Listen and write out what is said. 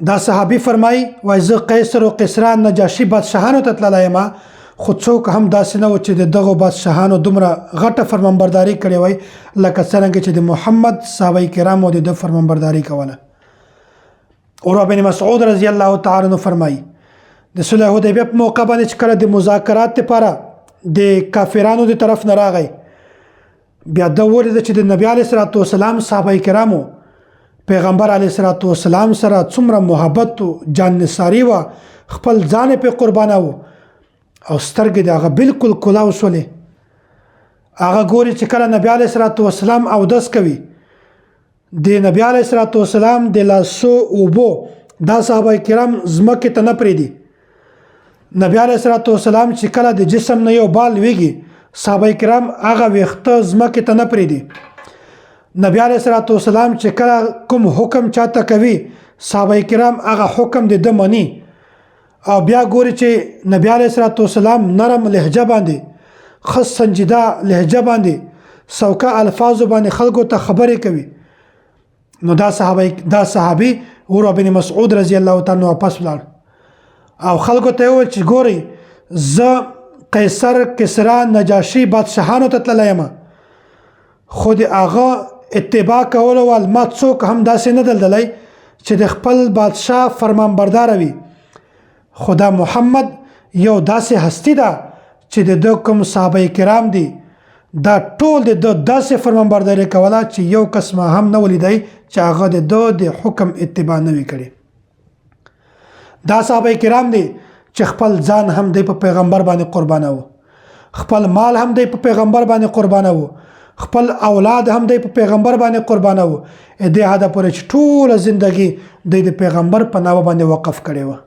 دا صحابي فرمای وای زه قیصر او قیصران نجاشي بادشاهانو ته تللی یم خو څوک هم داسې نه و چې دغه بادشاهانو دومره غټه فرمانبرداري کړې وای لکه څرنګه چې د محمد صحابه کرامو د فرمانبرداري کوله. عروه بن مسعود رضی الله تعالی عنہ فرمای د صلح حدیبیه په موقع باندې چې کله د مذاکرات لپاره د کافرانو د طرف نه راغی بیا د ولید چې د نبی علیه الصلاه والسلام صحابه کرامو پیغمبر علیه الصلاه والسلام سره څومره محبت او جان نثاری و خپل ځان په قرباناو او سترګې دغه بالکل کلاو شولې هغه ګوري چې کله نبی علیه الصلاه والسلام او داس کوي د نبی علیه الصلاه والسلام د لاسو او بو دا صحابه کرام زمکه ته نه پریدي نبی علیه الصلاه والسلام چې کله د جسم نه یو بال ویږي صحابه کرام هغه وخته زمکه ته نه پریدي نبی علیه الصلاه والسلام چې کله کوم حکم چاته کوي صحابه کرام هغه حکم د منی او بیا ګوري چې نبی علیه الصلاه والسلام نرم لهجه باندې خاص سنجیده لهجه باندې سوکا الفاظ باندې خلکو ته خبرې کوي نو دا صحابي عروه بن مسعود رضی الله تعالی عنہ واپس ولاړ او خلکو ته وویل چې ګوري زه قیصر کسرا نجاشي بادشاهانو ته تللی یم خو د هغه اتباع کولو ول ما څوک هم داسې نه دلدلی چې د خپل بادشاه فرمانبردار وي خدا محمد یو داسې هستی ده چې د کوم صحابه کرام دي دا ټول د داسې فرمانبرداري کوله چې یو کس ما هم نه ولیدای چې هغه د حکم اتباع نه وي کړی. دا صحابه کرام دي چې خپل ځان هم د پیغمبر باندې قرباناوه خپل مال هم د پیغمبر باندې قرباناوه خپل اولاد هم د پیغمبر باندې قرباناوه د هدا پر ټول ژوندۍ د پیغمبر په نامه باندې وقف کړي و.